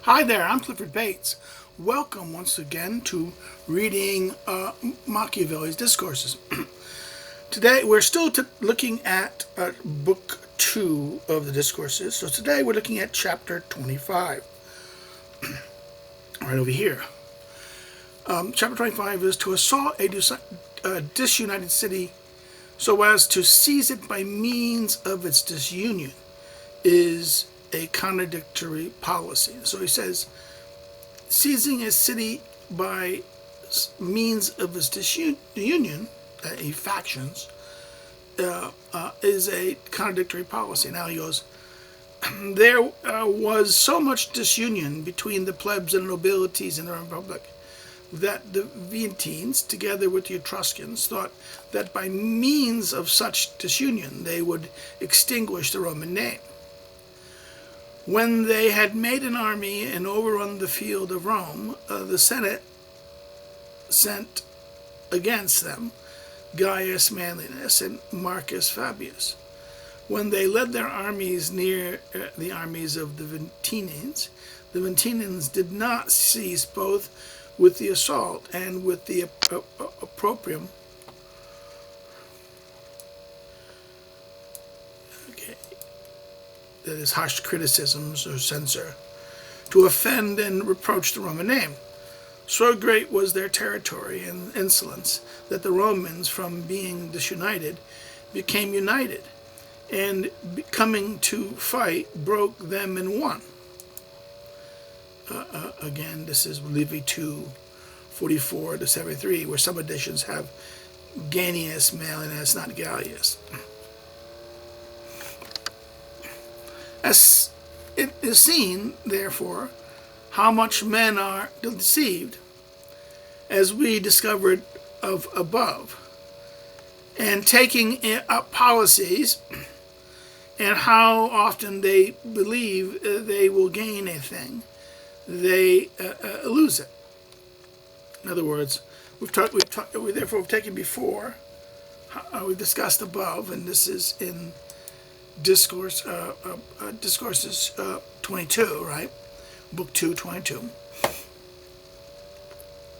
Hi there, I'm Clifford Bates. Welcome once again to reading Machiavelli's Discourses. Today we're still looking at Book 2 of the Discourses. So today we're looking at Chapter 25. Right over here. Chapter 25 is to assault a disunited city so as to seize it by means of its disunion is a contradictory policy. So he says, seizing a city by means of its disunion, factions, is a contradictory policy. Now he goes, there was so much disunion between the plebs and nobilities in the Republic that the Veientines, together with the Etruscans, thought that by means of such disunion they would extinguish the Roman name. When they had made an army and overrun the field of Rome, the Senate sent against them Gaius Manlius and Marcus Fabius. When they led their armies near the armies of the Venetians did not cease both with the assault and with the opprobrium. That is, harsh criticisms or censure, to offend and reproach the Roman name. So great was their territory and insolence that the Romans, from being disunited, became united, and coming to fight, broke them in one. Again, this is Livy 2:44 to 73, where some editions have Ganius Manlius, not Gallius. As it is seen, therefore, how much men are deceived, as we discovered of above, and taking up policies, and how often they believe they will gain a thing, they lose it. In other words, we've taken before, we've discussed above, and this is in Discourses 22, right? Book 2, 22.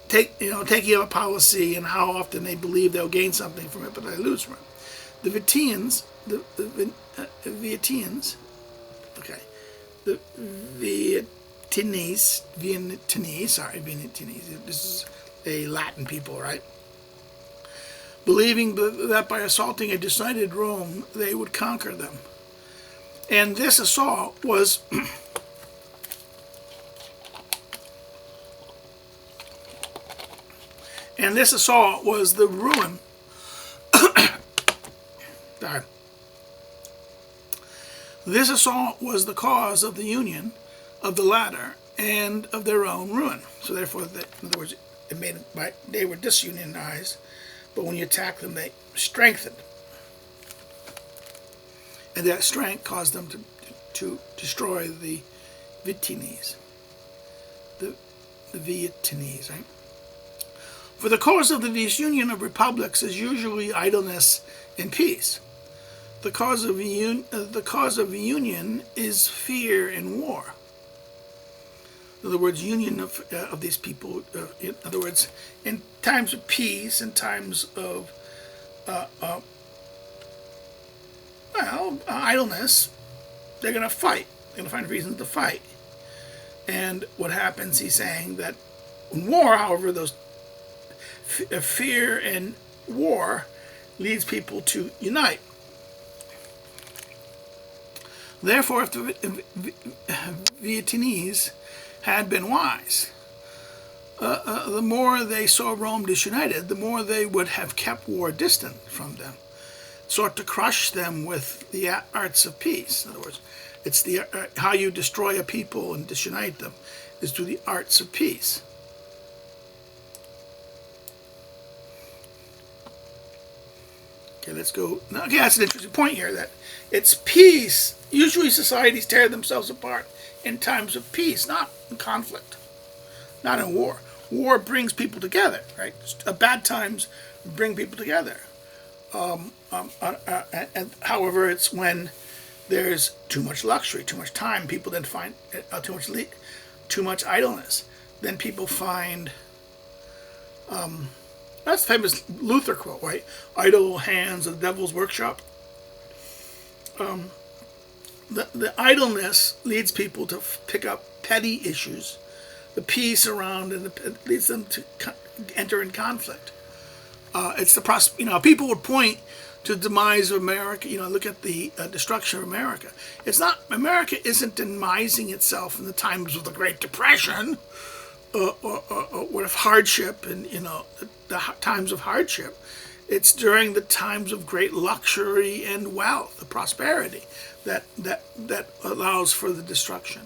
Taking up a policy and how often they believe they'll gain something from it, but they lose from it. The Venetians, this is a Latin people, right? Believing that by assaulting a decided Rome, they would conquer them. And this assault was the ruin This assault was the cause of the union of the latter and of their own ruin. So therefore, in other words, they were disunionized, but when you attack them, they strengthened. And that strength caused them to destroy the Veientines. The Veientines, right? For the cause of the disunion of republics is usually idleness and peace. The cause of union is fear and war. In other words, union of these people. In other words, in times of peace, in times of idleness, they're going to fight. They're going to find reasons to fight. And what happens? He's saying that in war, however, those fear and war leads people to unite. Therefore, if the Veientines had been wise, the more they saw Rome disunited, the more they would have kept war distant from them, sought to crush them with the arts of peace. In other words, it's the how you destroy a people and disunite them is through the arts of peace. Okay, let's go. Okay, that's an interesting point here, that it's peace. Usually societies tear themselves apart in times of peace, not in conflict, not in war. War brings people together, right? Bad times bring people together. And however, it's when there's too much luxury, too much time, people then find too much too much idleness, then people find, that's the famous Luther quote, right? Idle hands of the devil's workshop. The idleness leads people to pick up petty issues, the peace around, and it leads them to enter in conflict. It's the people would point to the demise of America. Look at the destruction of America. America isn't demising itself in the times of the Great Depression, or with hardship, and the times of hardship. It's during the times of great luxury and wealth, the prosperity that allows for the destruction.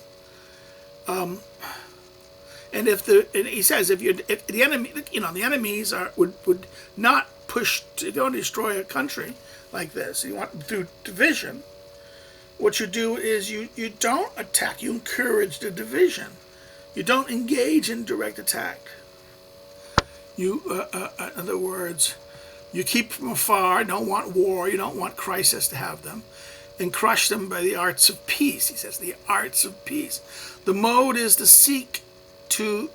And he says if the enemy, the enemies would not push to go destroy a country like this. You want through division. What you do is you don't attack. You encourage the division. You don't engage in direct attack. You, in other words, you keep from afar. Don't want war. You don't want crisis to have them, and crush them by the arts of peace. He says the arts of peace. The mode is to seek to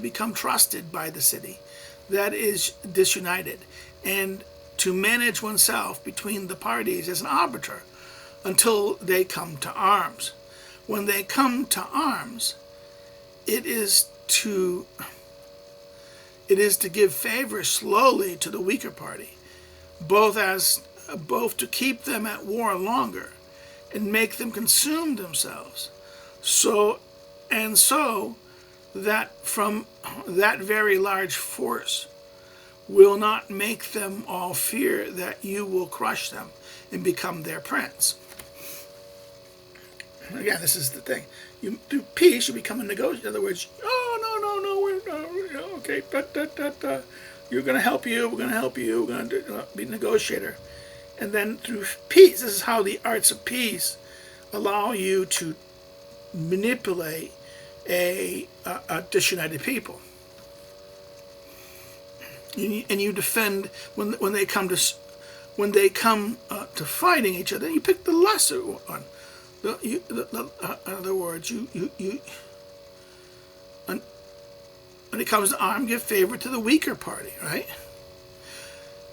become trusted by the city that is disunited, and to manage oneself between the parties as an arbiter until they come to arms. When they come to arms, it is to give favor slowly to the weaker party, both to keep them at war longer and make them consume themselves, so that from that very large force will not make them all fear that you will crush them and become their prince. Again, this is the thing. Through peace, you become a negotiator. In other words, okay, you're going to help you, we're going to help you, we're going to be a negotiator. And then through peace, this is how the arts of peace allow you to manipulate a disunited people. And you defend when they come to fighting each other. You pick the lesser one. In other words, when it comes to arm, give favor to the weaker party, right?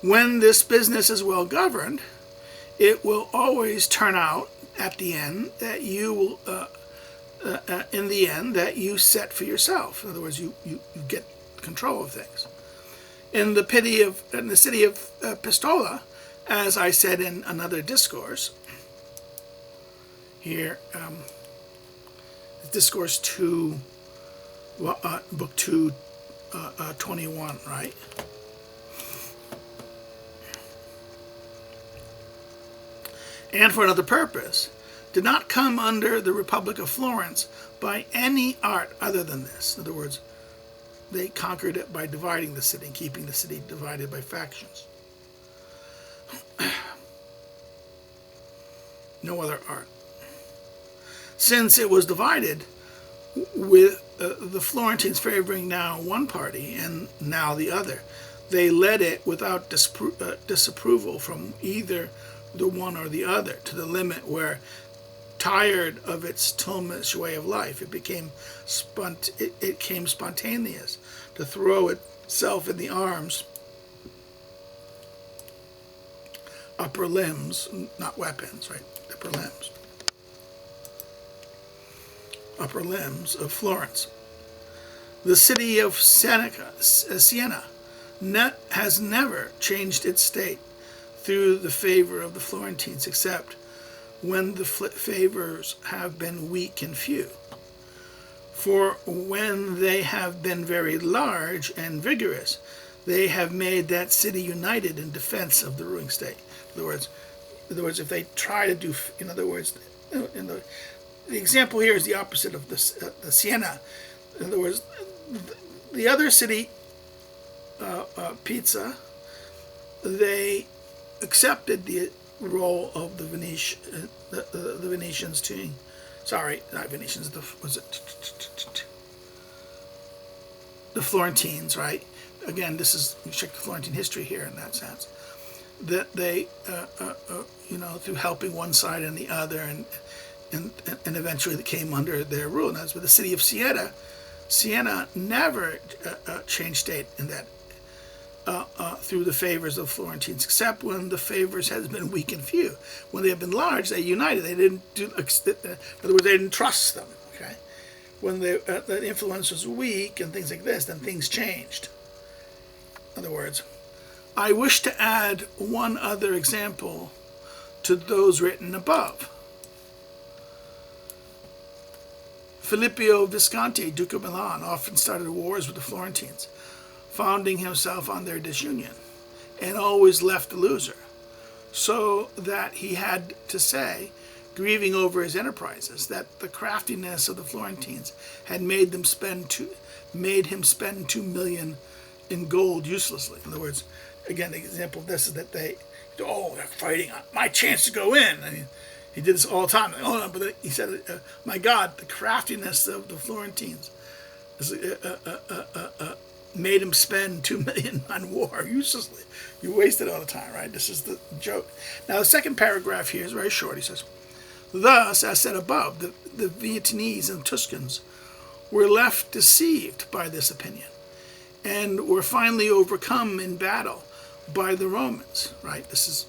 When this business is well governed, it will always turn out at the end that you will, in the end, that you set for yourself. In other words, you get control of things. In the city of Pistola, as I said in another discourse, here, Discourse 2, book 2, 21, right? And for another purpose, did not come under the Republic of Florence by any art other than this. In other words, they conquered it by dividing the city, keeping the city divided by factions. No other art. Since it was divided, with the Florentines favoring now one party and now the other, they led it without disapproval from either the one or the other, to the limit where, tired of its tumultuous way of life, it became spontaneous to throw itself in the arms, upper limbs, not weapons, right? Upper limbs of Florence. The city of Siena has never changed its state through the favor of the Florentines, except when the favors have been weak and few. For when they have been very large and vigorous, they have made that city united in defense of the ruling state. In other words, if they try to do, the example here is the opposite of the Siena. In other words, the other city, Pisa, they accepted the role of the Venetians too. Sorry, not Venetians. The Florentines, right? Again, this is, you check the Florentine history here in that sense. That they, through helping one side and the other, and eventually they came under their rule. And that's with the city of Siena never changed state in that through the favors of Florentines, except when the favors has been weak and few. When they have been large, they united. They didn't do. In other words, they didn't trust them. Okay, when the influence was weak and things like this, then things changed. In other words, I wish to add one other example to those written above. Filippo Visconti, Duke of Milan, often started wars with the Florentines, founding himself on their disunion, and always left the loser, so that he had to say, grieving over his enterprises, that the craftiness of the Florentines had made him spend 2 million in gold uselessly. In other words, again, the example of this is that they're fighting on my chance to go in. I mean, he did this all the time. Oh, no, but he said, my God, the craftiness of the Florentines made him spend 2 million on war uselessly. You wasted all the time, right? This is the joke. Now, the second paragraph here is very short. He says, thus, as said above, the Viennese and Tuscans were left deceived by this opinion and were finally overcome in battle by the Romans, right? This is,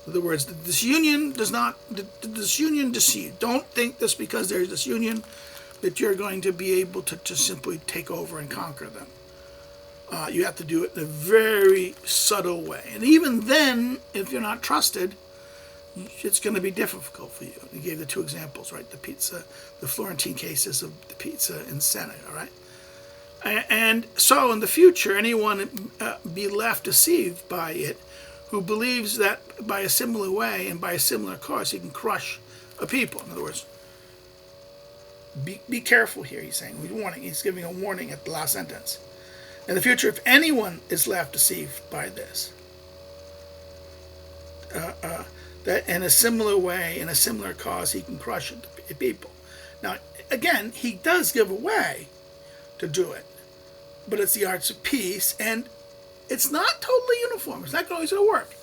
in other words, the disunion deceived. Don't think this because there's disunion that you're going to be able to just simply take over and conquer them. You have to do it in a very subtle way. And even then, if you're not trusted, it's going to be difficult for you. He gave the 2 examples, right? The Florentine cases of the pizza in Siena, all right? And so in the future, anyone be left deceived by it who believes that by a similar way and by a similar cause he can crush a people. In other words, be careful here, he's saying. He's giving a warning at the last sentence. In the future, if anyone is left deceived by this, that in a similar way, in a similar cause, he can crush the people. Now, again, he does give a way to do it, but it's the arts of peace, and it's not totally uniform. It's not always going to work.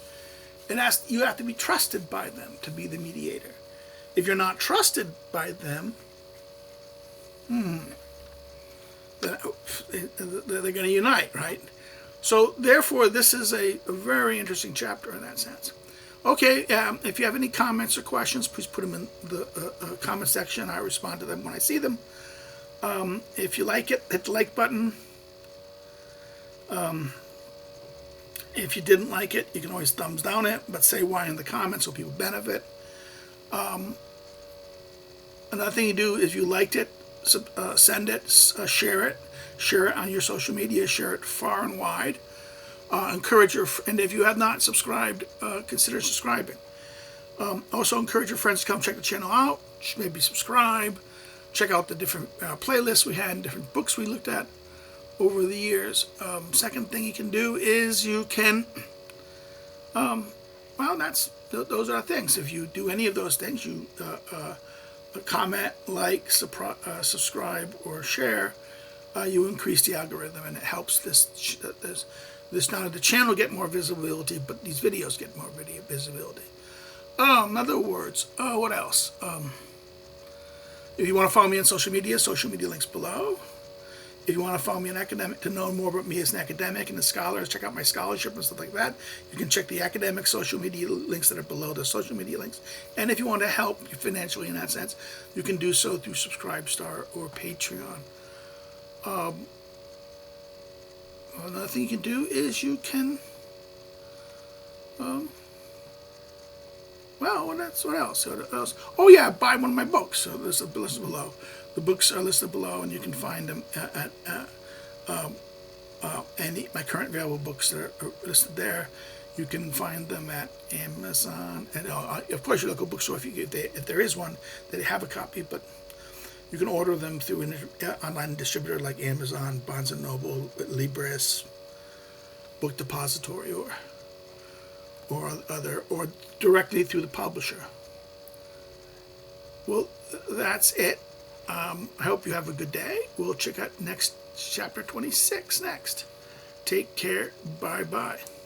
You have to be trusted by them to be the mediator. If you're not trusted by them, they're going to unite, right? So, therefore, this is a very interesting chapter in that sense. Okay, if you have any comments or questions, please put them in the comment section. I respond to them when I see them. If you like it, hit the like button. If you didn't like it, you can always thumbs down it, but say why in the comments so people benefit. Another thing you do is, if you liked it, send it, share it on your social media, share it far and wide. Encourage and if you have not subscribed, consider subscribing. Also encourage your friends to come check the channel out, maybe subscribe, check out the different playlists we had and different books we looked at over the years. Second thing you can do is you can, those are things. If you do any of those things, you comment, like, subscribe, or share, you increase the algorithm, and it helps this not only the channel get more visibility, but these videos get more visibility. In other words, what else? If you want to follow me on social media links below. If you want to follow me an academic, to know more about me as an academic and a scholar, check out my scholarship and stuff like that. You can check the academic social media links that are below the social media links. And if you want to help financially in that sense, you can do so through Subscribestar or Patreon. Another thing you can do is you can, what else? Oh yeah, buy one of my books. So there's a list below. The books are listed below, and you can find them at my current available books that are listed there. You can find them at Amazon, and of course your local bookstore if there is one that have a copy. But you can order them through an online distributor like Amazon, Barnes & Noble, Libris, Book Depository, or directly through the publisher. Well, that's it. I hope you have a good day. We'll check out chapter 26 next. Take care. Bye-bye.